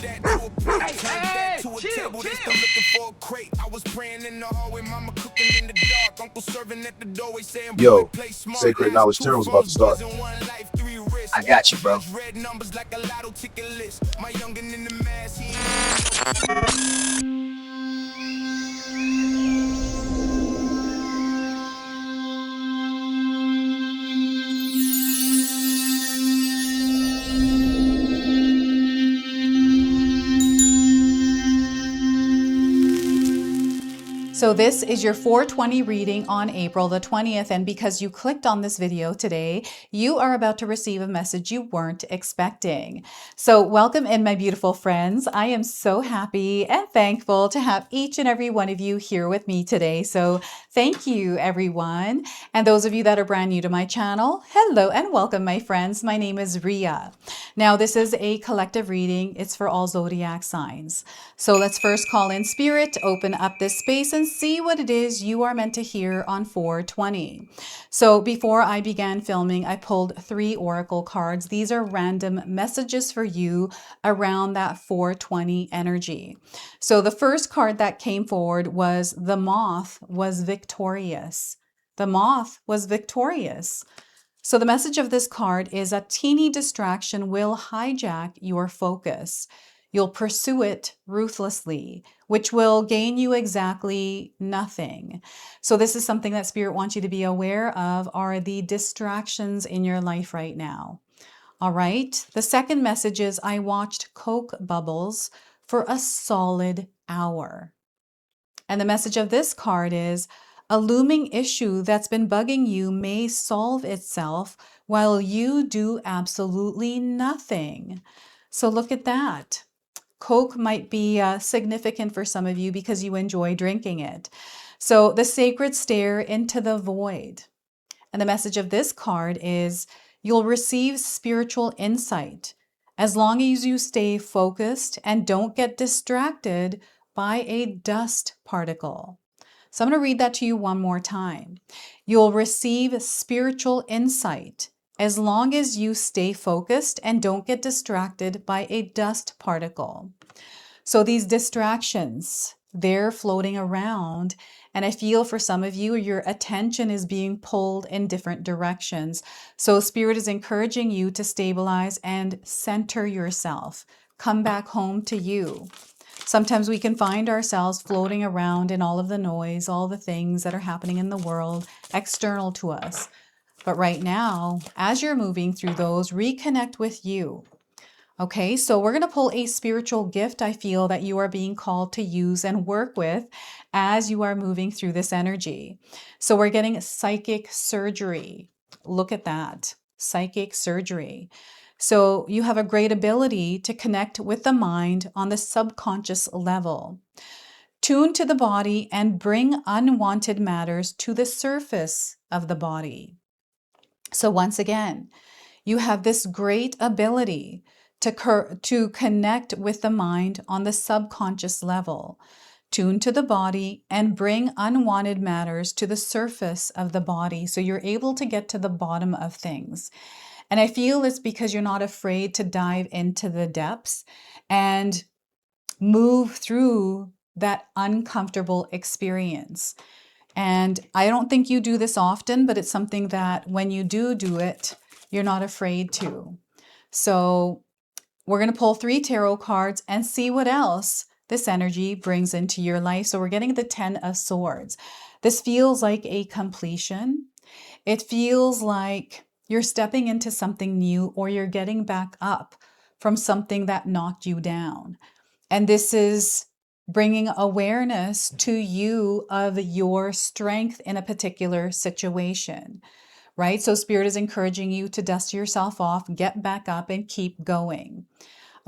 that to a plate. Turn that to a table, they still looking for a crate. I was praying in the hallway, mama cooking in the dark. Uncle serving at the doorway saying, Yo, Sacred Knowledge Tarot is about to start. I got you, bro. Red numbers like a lotto ticket list. My youngin' in the mask, he So this is your 420 reading on April the 20th, and because you clicked on this video today, you are about to receive a message you weren't expecting. So welcome in, my beautiful friends. I am so happy and thankful to have each and every one of you here with me today. So thank you, everyone. And those of you that are brand new to my channel, hello and welcome, my friends. My name is Ria. Now, this is a collective reading. It's for all zodiac signs. So let's first call in spirit, open up this space, and see what it is you are meant to hear on 420. So before I began filming, I pulled 3 oracle cards. These are random messages for you around that 420 energy. So the first card that came forward was the moth was victorious. The moth was victorious. So the message of this card is a teeny distraction will hijack your focus. You'll pursue it ruthlessly, which will gain you exactly nothing. So this is something that Spirit wants you to be aware of, are the distractions in your life right now. All right. The second message is I watched Coke bubbles for a solid hour. And the message of this card is a looming issue that's been bugging you may solve itself while you do absolutely nothing. So look at that. Coke might be significant for some of you because you enjoy drinking it. So the sacred stare into the void. And the message of this card is you'll receive spiritual insight as long as you stay focused and don't get distracted by a dust particle. So I'm going to read that to you one more time. You'll receive spiritual insight as long as you stay focused and don't get distracted by a dust particle. So these distractions, they're floating around, and I feel for some of you, your attention is being pulled in different directions. So Spirit is encouraging you to stabilize and center yourself. Come back home to you. Sometimes we can find ourselves floating around in all of the noise, all the things that are happening in the world external to us. But right now, as you're moving through those, reconnect with you. Okay, so we're going to pull a spiritual gift I feel that you are being called to use and work with as you are moving through this energy. So we're getting psychic surgery. Look at that, psychic surgery. So you have a great ability to connect with the mind on the subconscious level. Tune to the body and bring unwanted matters to the surface of the body. So once again, you have this great ability to connect with the mind on the subconscious level, tune to the body, and bring unwanted matters to the surface of the body. So you're able to get to the bottom of things. And I feel it's because you're not afraid to dive into the depths and move through that uncomfortable experience. And I don't think you do this often, but it's something that when you do it, you're not afraid to. So we're going to pull 3 tarot cards and see what else this energy brings into your life. So we're getting the 10 of Swords. This feels like a completion. It feels like you're stepping into something new, or you're getting back up from something that knocked you down. And this is bringing awareness to you of your strength in a particular situation, right? So Spirit is encouraging you to dust yourself off, get back up, and keep going.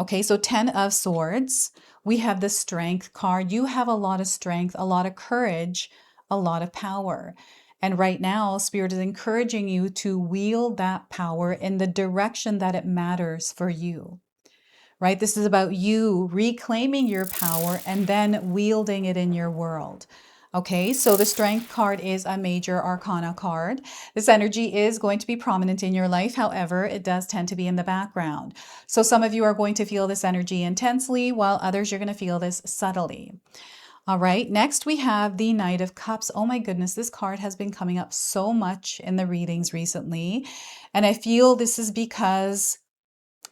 Okay, so 10 of Swords, we have the Strength card. You have a lot of strength, a lot of courage, a lot of power. And right now, Spirit is encouraging you to wield that power in the direction that it matters for you, right? This is about you reclaiming your power and then wielding it in your world. Okay, so the Strength card is a major arcana card. This energy is going to be prominent in your life. However, it does tend to be in the background. So some of you are going to feel this energy intensely, while others you're going to feel this subtly. All right, next we have the Knight of Cups. Oh my goodness, this card has been coming up so much in the readings recently. And I feel this is because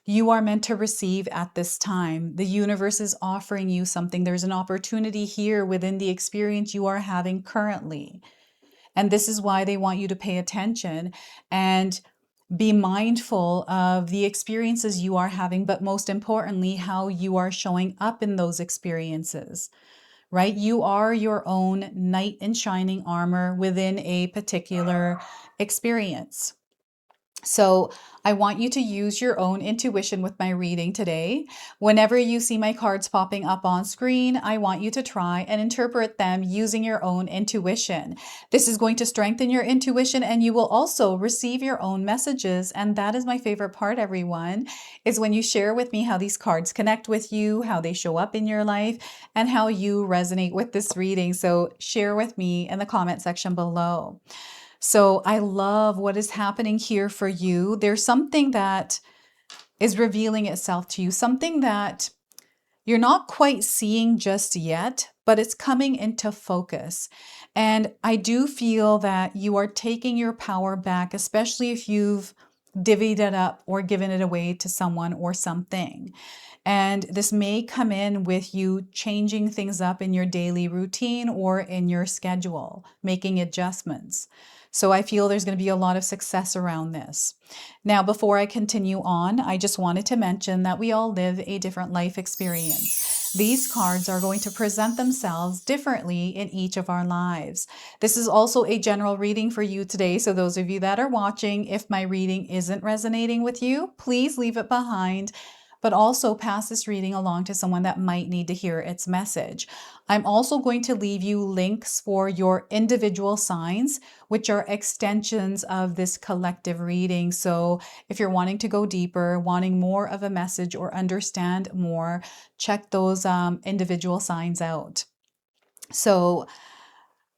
you are meant to receive at this time. The universe is offering you something. There's an opportunity here within the experience you are having currently. And this is why they want you to pay attention and be mindful of the experiences you are having, but most importantly, how you are showing up in those experiences, right? You are your own knight in shining armor within a particular experience. So I want you to use your own intuition with my reading today. Whenever you see my cards popping up on screen, I want you to try and interpret them using your own intuition. This is going to strengthen your intuition, and you will also receive your own messages. And that is my favorite part, everyone, is when you share with me how these cards connect with you, how they show up in your life, and how you resonate with this reading. So share with me in the comment section below. So I love what is happening here for you. There's something that is revealing itself to you, something that you're not quite seeing just yet, but it's coming into focus. And I do feel that you are taking your power back, especially if you've divvied it up or given it away to someone or something. And this may come in with you changing things up in your daily routine or in your schedule, making adjustments. So I feel there's going to be a lot of success around this. Now, before I continue on, I just wanted to mention that we all live a different life experience. These cards are going to present themselves differently in each of our lives. This is also a general reading for you today. So those of you that are watching, if my reading isn't resonating with you, please leave it behind, but also pass this reading along to someone that might need to hear its message. I'm also going to leave you links for your individual signs, which are extensions of this collective reading. So if you're wanting to go deeper, wanting more of a message or understand more, check those individual signs out. So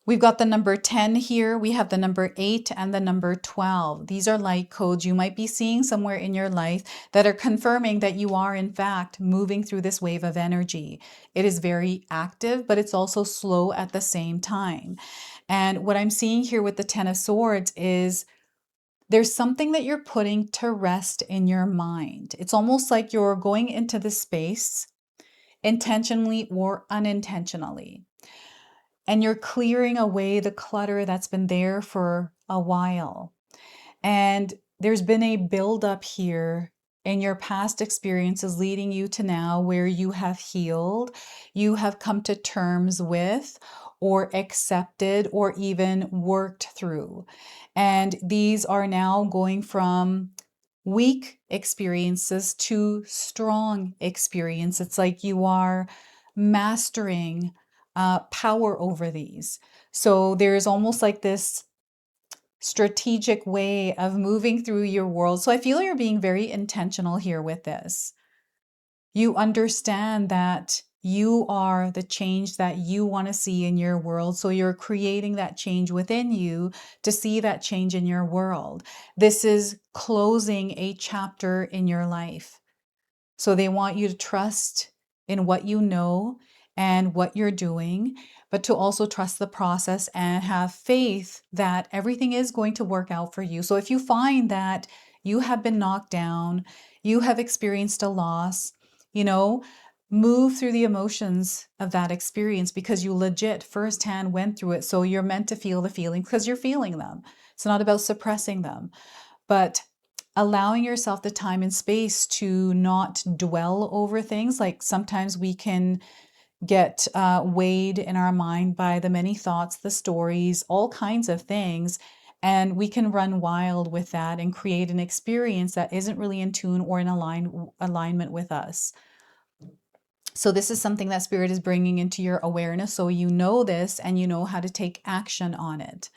we've got the number 10 here. We have the number 8 and the number 12. These are light codes you might be seeing somewhere in your life that are confirming that you are, in fact, moving through this wave of energy. It is very active, but it's also slow at the same time. And what I'm seeing here with the 10 of Swords is there's something that you're putting to rest in your mind. It's almost like you're going into this space intentionally or unintentionally. And you're clearing away the clutter that's been there for a while. And there's been a buildup here in your past experiences leading you to now where you have healed, you have come to terms with, or accepted, or even worked through. And these are now going from weak experiences to strong experience. It's like you are mastering power over these. So there's almost like this strategic way of moving through your world. So I feel you're being very intentional here with this. You understand that you are the change that you want to see in your world. So you're creating that change within you to see that change in your world. This is closing a chapter in your life. So they want you to trust in what you know and what you're doing, but to also trust the process and have faith that everything is going to work out for you. So if you find that you have been knocked down, you have experienced a loss, move through the emotions of that experience because you legit firsthand went through it. So you're meant to feel the feelings because you're feeling them. It's not about suppressing them, but allowing yourself the time and space to not dwell over things. Like sometimes we can get weighed in our mind by the many thoughts, the stories, all kinds of things. And we can run wild with that and create an experience that isn't really in tune or in alignment with us. So this is something that Spirit is bringing into your awareness. So you know this and you know how to take action on it,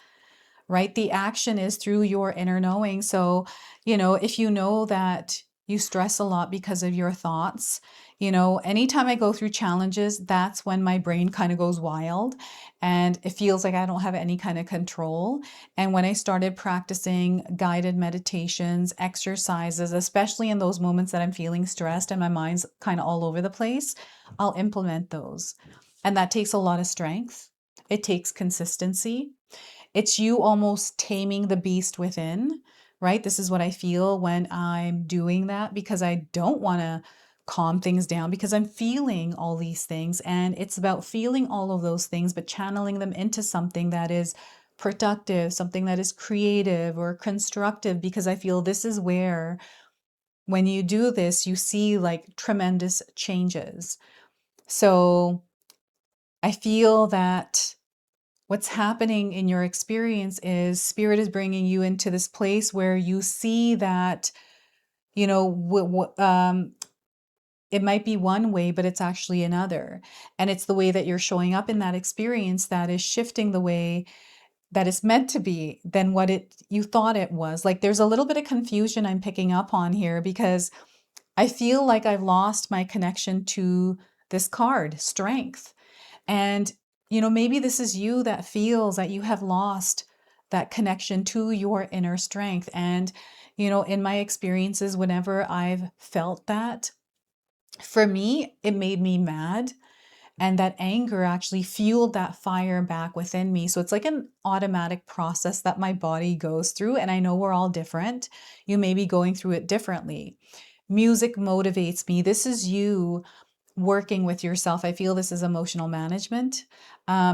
right? The action is through your inner knowing. So, if you know that You stress a lot because of your thoughts. You know, anytime I go through challenges, that's when my brain kind of goes wild and it feels like I don't have any kind of control. And when I started practicing guided meditations, exercises, especially in those moments that I'm feeling stressed and my mind's kind of all over the place, I'll implement those. And that takes a lot of strength. It takes consistency. It's you almost taming the beast within, right? This is what I feel when I'm doing that because I don't want to calm things down because I'm feeling all these things. And it's about feeling all of those things, but channeling them into something that is productive, something that is creative or constructive, because I feel this is where, when you do this, you see like tremendous changes. So I feel that what's happening in your experience is Spirit is bringing you into this place where you see that, you know, it might be one way, but it's actually another. And it's the way that you're showing up in that experience that is shifting the way that it's meant to be than what you thought it was. Like there's a little bit of confusion I'm picking up on here because I feel like I've lost my connection to this card, Strength. And, you know, maybe this is you that feels that you have lost that connection to your inner strength. And, you know, in my experiences, whenever I've felt that, for me, it made me mad. And that anger actually fueled that fire back within me. So it's like an automatic process that my body goes through. And I know we're all different. You may be going through it differently. Music motivates me. This is you working with yourself. I feel this is emotional management.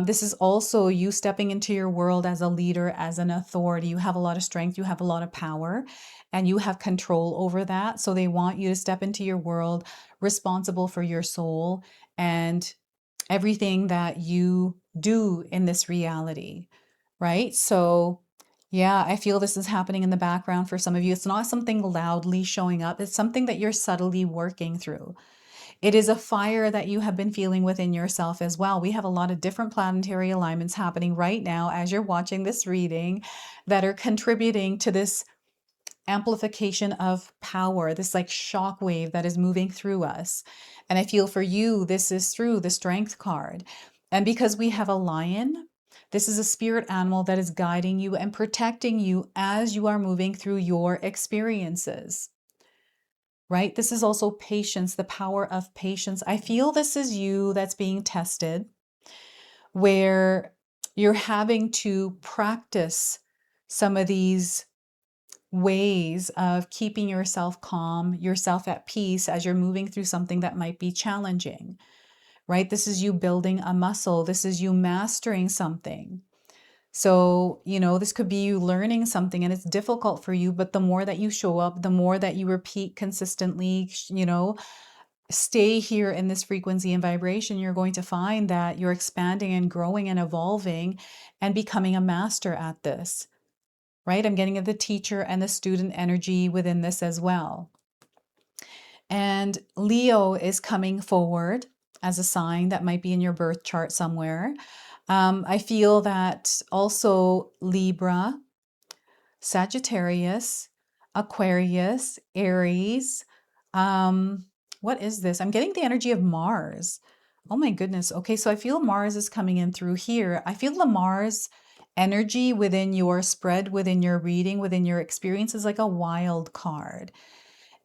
This is also you stepping into your world as a leader, as an authority. You have a lot of strength, you have a lot of power, and you have control over that. So they want you to step into your world responsible for your soul and everything that you do in this reality, right? So yeah, I feel this is happening in the background for some of you. It's not something loudly showing up. It's something that you're subtly working through. It is a fire that you have been feeling within yourself as well. We have a lot of different planetary alignments happening right now as you're watching this reading that are contributing to this amplification of power, this like shock wave that is moving through us. And I feel for you, this is through the Strength card. And because we have a lion, this is a spirit animal that is guiding you and protecting you as you are moving through your experiences. Right? This is also patience, the power of patience. I feel this is you that's being tested, where you're having to practice some of these ways of keeping yourself calm, yourself at peace as you're moving through something that might be challenging, right? This is you building a muscle. This is you mastering something. So, you know, this could be you learning something and it's difficult for you, but the more that you show up, the more that you repeat consistently, you know, stay here in this frequency and vibration, you're going to find that you're expanding and growing and evolving and becoming a master at this, right? I'm getting the teacher and the student energy within this as well. And Leo is coming forward as a sign that might be in your birth chart somewhere. I feel that also Libra, Sagittarius, Aquarius, Aries. What is this? I'm getting the energy of Mars. Oh my goodness. Okay, so I feel Mars is coming in through here. I feel the Mars energy within your spread, within your reading, within your experience is like a wild card.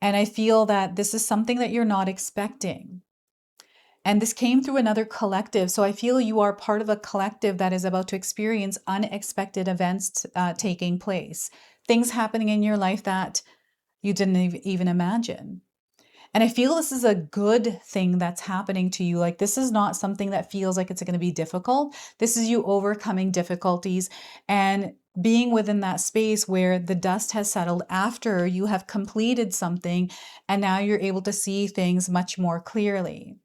And I feel that this is something that you're not expecting. And this came through another collective. So I feel you are part of a collective that is about to experience unexpected events taking place, things happening in your life that you didn't even imagine. And I feel this is a good thing that's happening to you. Like this is not something that feels like it's going to be difficult. This is you overcoming difficulties and being within that space where the dust has settled after you have completed something. And now you're able to see things much more clearly.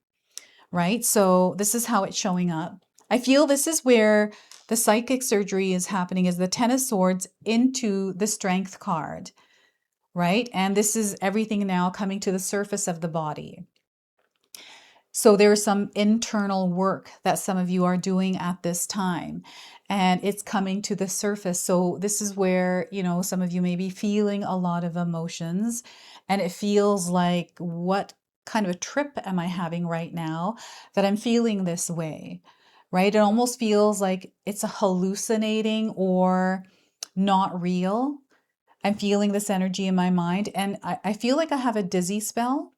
Right? So this is how it's showing up. I feel this is where the psychic surgery is happening, is the Ten of Swords into the Strength card, right? And this is everything now coming to the surface of the body. So there's some internal work that some of you are doing at this time, and it's coming to the surface. So this is where, some of you may be feeling a lot of emotions, and it feels like, what kind of a trip am I having right now that I'm feeling this way, right? It almost feels like it's a hallucinating or not real. I'm feeling this energy in my mind, and I feel like I have a dizzy spell.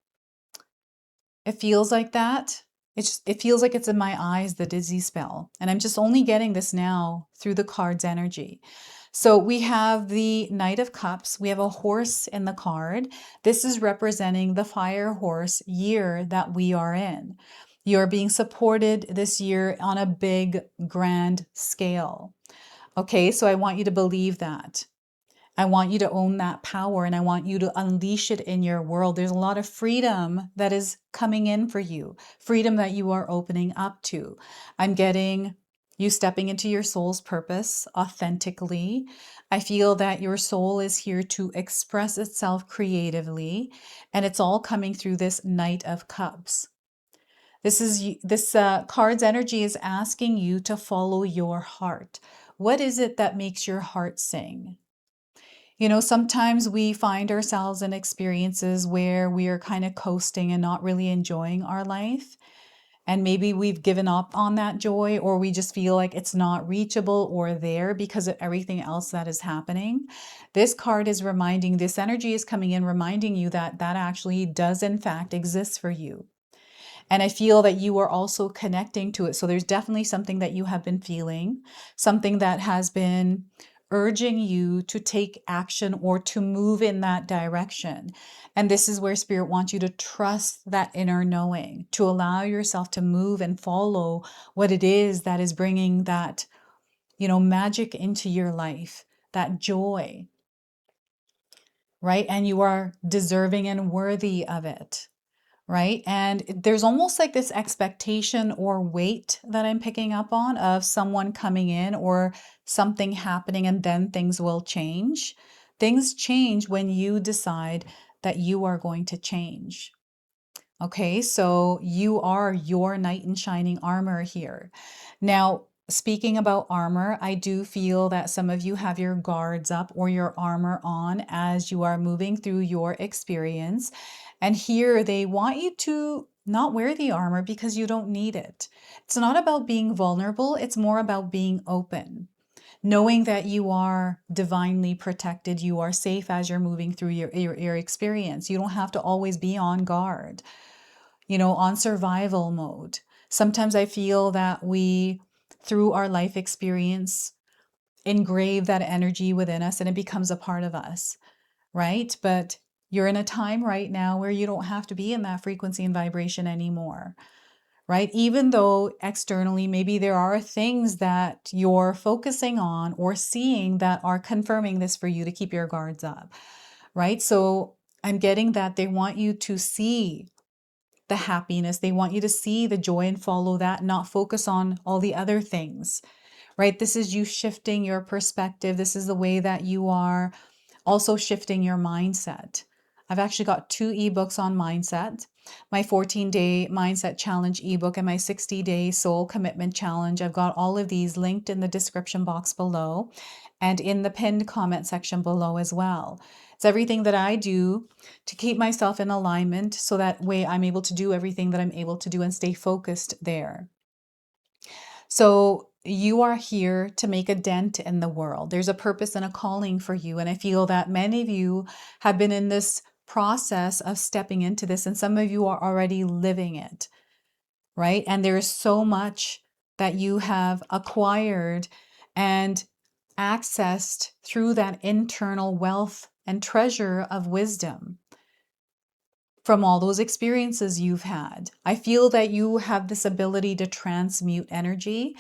It feels like that. It feels like it's in my eyes, the dizzy spell. And I'm just only getting this now through the card's energy. So we have the Knight of Cups. We have a horse in the card. This is representing the fire horse year that we are in. You're being supported this year on a big, grand scale. Okay, so I want you to believe that. I want you to own that power, and I want you to unleash it in your world. There's a lot of freedom that is coming in for you, freedom that you are opening up to. I'm getting you stepping into your soul's purpose authentically. I feel that your soul is here to express itself creatively, and it's all coming through this Knight of Cups. This card's energy is asking you to follow your heart. What is it that makes your heart sing? Sometimes we find ourselves in experiences where we are kind of coasting and not really enjoying our life. And maybe we've given up on that joy, or we just feel like it's not reachable or there because of everything else that is happening. This card is reminding, this energy is coming in, reminding you that that actually does in fact exist for you. And I feel that you are also connecting to it. So there's definitely something that you have been feeling, something that has been urging you to take action or to move in that direction. And this is where Spirit wants you to trust that inner knowing, to allow yourself to move and follow what it is that is bringing that, magic into your life, that joy, right? And you are deserving and worthy of it. Right? And there's almost like this expectation or weight that I'm picking up on of someone coming in or something happening, and then things will change. Things change when you decide that you are going to change. Okay, so you are your knight in shining armor here. Now, speaking about armor, I do feel that some of you have your guards up or your armor on as you are moving through your experience. And here they want you to not wear the armor because you don't need it. It's not about being vulnerable, it's more about being open. Knowing that you are divinely protected, you are safe as you're moving through your experience. You don't have to always be on guard, on survival mode. Sometimes I feel that we, through our life experience, engrave that energy within us and it becomes a part of us, right? But you're in a time right now where you don't have to be in that frequency and vibration anymore, right? Even though externally, maybe there are things that you're focusing on or seeing that are confirming this for you to keep your guards up, right? So I'm getting that they want you to see the happiness. They want you to see the joy and follow that, not focus on all the other things, right? This is you shifting your perspective. This is the way that you are also shifting your mindset. I've actually got 2 ebooks on mindset, my 14-day mindset challenge ebook and my 60-day soul commitment challenge. I've got all of these linked in the description box below and in the pinned comment section below as well. It's everything that I do to keep myself in alignment so that way I'm able to do everything that I'm able to do and stay focused there. So you are here to make a dent in the world. There's a purpose and a calling for you. And I feel that many of you have been in this process of stepping into this, and some of you are already living it, right? And there is so much that you have acquired and accessed through that internal wealth and treasure of wisdom from all those experiences you've had. I feel that you have this ability to transmute energy,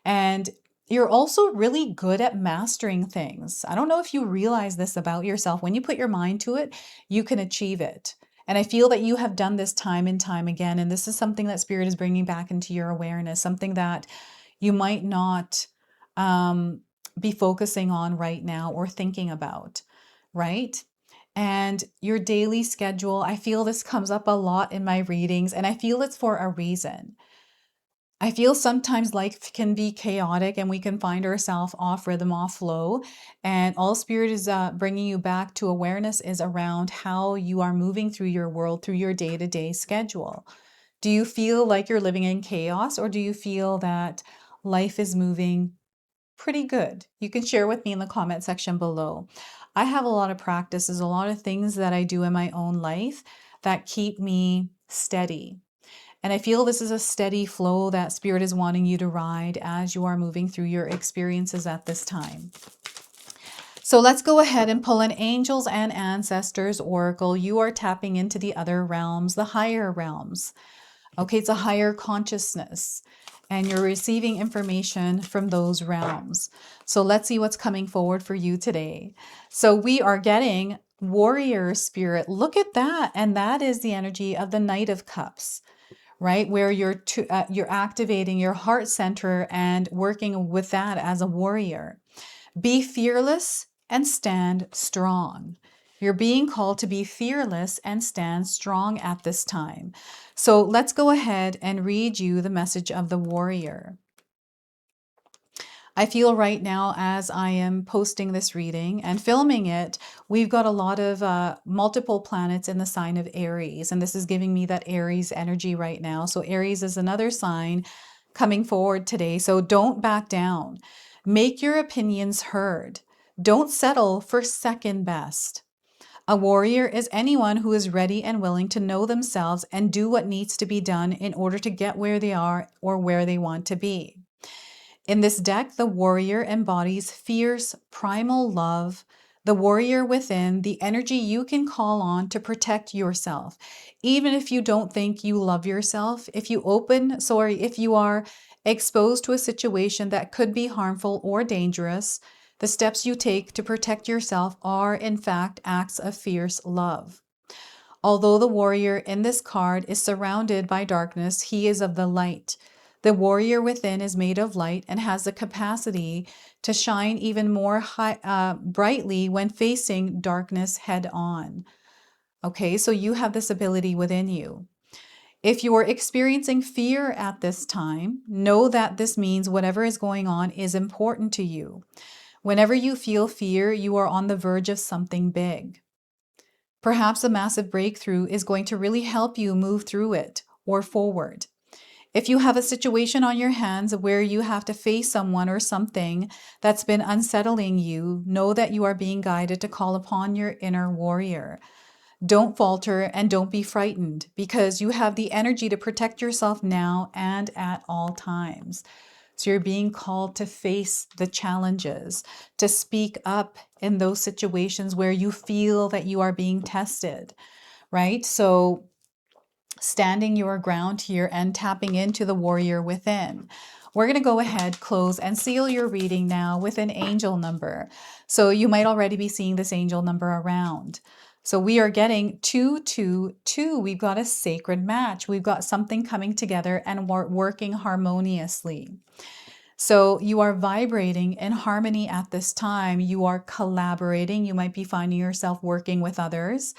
and you're also really good at mastering things. I don't know if you realize this about yourself. When you put your mind to it, you can achieve it. And I feel that you have done this time and time again. And this is something that Spirit is bringing back into your awareness, something that you might not be focusing on right now or thinking about, right? and your daily schedule. I feel this comes up a lot in my readings, and I feel it's for a reason. I feel sometimes life can be chaotic and we can find ourselves off rhythm, off flow. And all Spirit is bringing you back to awareness is around how you are moving through your world, through your day-to-day schedule. Do you feel like you're living in chaos, or do you feel that life is moving pretty good? You can share with me in the comment section below. I have a lot of practices, a lot of things that I do in my own life that keep me steady. And I feel this is a steady flow that Spirit is wanting you to ride as you are moving through your experiences at this time. So let's go ahead and pull an Angels and Ancestors Oracle. You are tapping into the other realms, the higher realms. Okay, it's a higher consciousness, and you're receiving information from those realms. So let's see what's coming forward for you today. So we are getting Warrior Spirit. Look at that. And that is the energy of the Knight of Cups, right? Where you're activating your heart center and working with that as a warrior. Be fearless and stand strong. You're being called to be fearless and stand strong at this time. So let's go ahead and read you the message of the warrior. I feel right now, as I am posting this reading and filming it, we've got a lot of multiple planets in the sign of Aries, and this is giving me that Aries energy right now. So Aries is another sign coming forward today. So don't back down. Make your opinions heard. Don't settle for second best. A warrior is anyone who is ready and willing to know themselves and do what needs to be done in order to get where they are or where they want to be. In this deck, the warrior embodies fierce, primal love, the warrior within, the energy you can call on to protect yourself. Even if you don't think you love yourself, if you are exposed to a situation that could be harmful or dangerous, the steps you take to protect yourself are, in fact, acts of fierce love. Although the warrior in this card is surrounded by darkness, he is of the light. The warrior within is made of light and has the capacity to shine even more brightly when facing darkness head on. Okay, so you have this ability within you. If you are experiencing fear at this time, know that this means whatever is going on is important to you. Whenever you feel fear, you are on the verge of something big. Perhaps a massive breakthrough is going to really help you move through it or forward. If you have a situation on your hands where you have to face someone or something that's been unsettling you, know that you are being guided to call upon your inner warrior. Don't falter and don't be frightened, because you have the energy to protect yourself now and at all times. So you're being called to face the challenges, to speak up in those situations where you feel that you are being tested, right? So standing your ground here and tapping into the warrior within. We're going to go ahead, close, and seal your reading now with an angel number. So you might already be seeing this angel number around. So we are getting 222. We've got a sacred match. We've got something coming together and working harmoniously. So you are vibrating in harmony at this time. You are collaborating. You might be finding yourself working with others.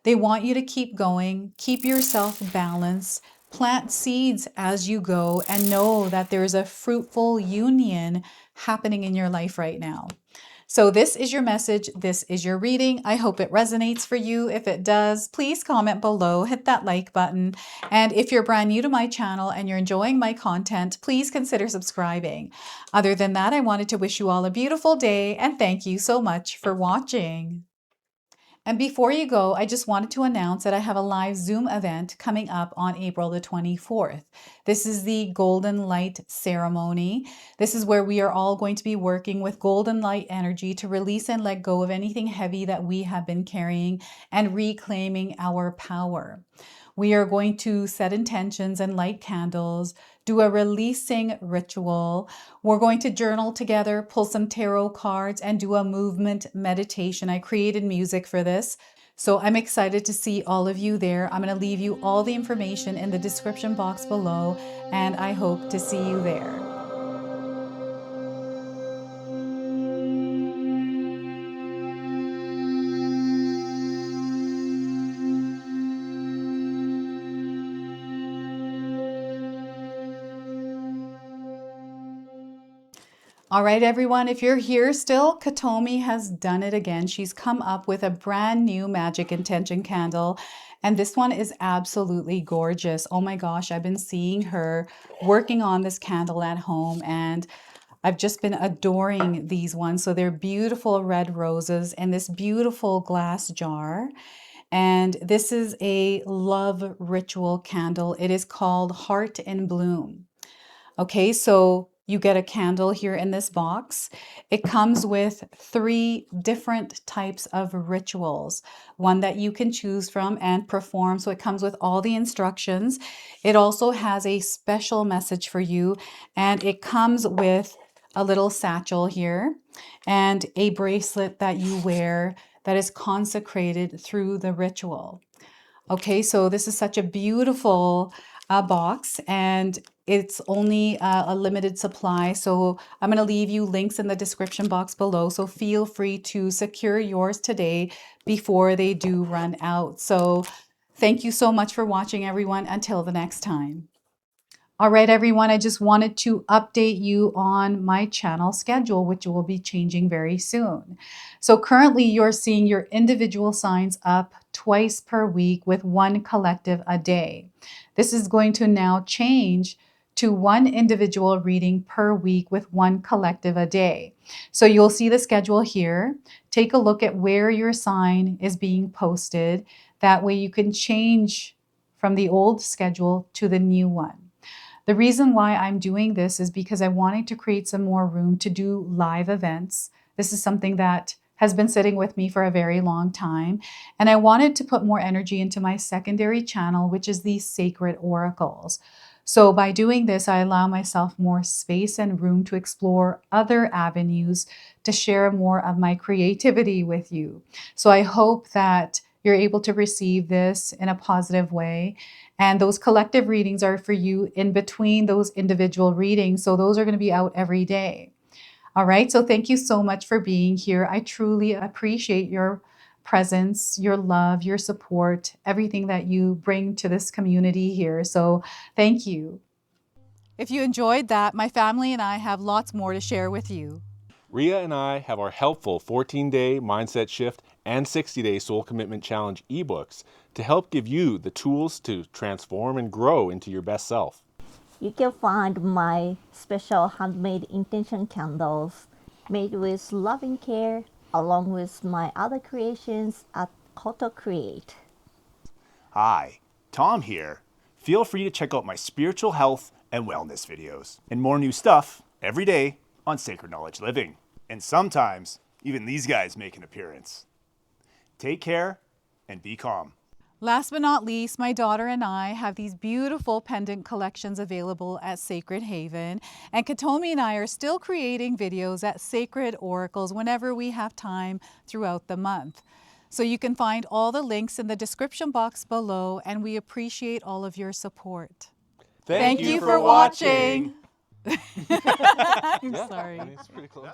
They want you to keep going, keep yourself balanced, plant seeds as you go, and know that there's a fruitful union happening in your life right now. So this is your message. This is your reading. I hope it resonates for you. If it does, please comment below, hit that like button. And if you're brand new to my channel and you're enjoying my content, please consider subscribing. Other than that, I wanted to wish you all a beautiful day and thank you so much for watching. And before you go, I just wanted to announce that I have a live Zoom event coming up on April the 24th. This is the Golden Light Ceremony. This is where we are all going to be working with golden light energy to release and let go of anything heavy that we have been carrying and reclaiming our power. We are going to set intentions and light candles, do a releasing ritual. We're going to journal together, pull some tarot cards, and do a movement meditation. I created music for this, so I'm excited to see all of you there. I'm going to leave you all the information in the description box below, and I hope to see you there. All right, everyone, if you're here still, Katomi has done it again. She's come up with a brand new magic intention candle, and this one is absolutely gorgeous. Oh my gosh, I've been seeing her working on this candle at home, and I've just been adoring these ones. So they're beautiful red roses in this beautiful glass jar. And this is a love ritual candle. It is called Heart in Bloom. Okay, so you get a candle here in this box. It comes with 3 different types of rituals, one that you can choose from and perform. So it comes with all the instructions. It also has a special message for you, and it comes with a little satchel here and a bracelet that you wear that is consecrated through the ritual. Okay, so this is such a beautiful box, and it's only a limited supply. So I'm going to leave you links in the description box below. So feel free to secure yours today before they do run out. So thank you so much for watching, everyone. Until the next time. All right, everyone, I just wanted to update you on my channel schedule, which will be changing very soon. So currently you're seeing your individual signs up twice per week with 1 collective a day. This is going to now change to 1 individual reading per week with 1 collective a day. So you'll see the schedule here. Take a look at where your sign is being posted. That way you can change from the old schedule to the new one. The reason why I'm doing this is because I wanted to create some more room to do live events. This is something that has been sitting with me for a very long time. And I wanted to put more energy into my secondary channel, which is the Sacred Oracles. So by doing this, I allow myself more space and room to explore other avenues to share more of my creativity with you. So I hope that you're able to receive this in a positive way. And those collective readings are for you in between those individual readings. So those are going to be out every day. All right. So thank you so much for being here. I truly appreciate your presence, your love, your support, everything that you bring to this community here. So thank you. If you enjoyed that, my family and I have lots more to share with you. Ria and I have our helpful 14-day mindset shift and 60-day soul commitment challenge ebooks to help give you the tools to transform and grow into your best self. You can find my special handmade intention candles made with loving care along with my other creations at 𝐂𝐄𝐑𝐄𝐍. Hi, Tom here. Feel free to check out my spiritual health and wellness videos and more new stuff every day on Sacred Knowledge Living. And sometimes even these guys make an appearance. Take care and be calm. Last but not least, my daughter and I have these beautiful pendant collections available at Sacred Haven. And Katomi and I are still creating videos at Sacred Oracles whenever we have time throughout the month. So you can find all the links in the description box below, and we appreciate all of your support. Thank you for watching. I'm sorry. It's pretty close.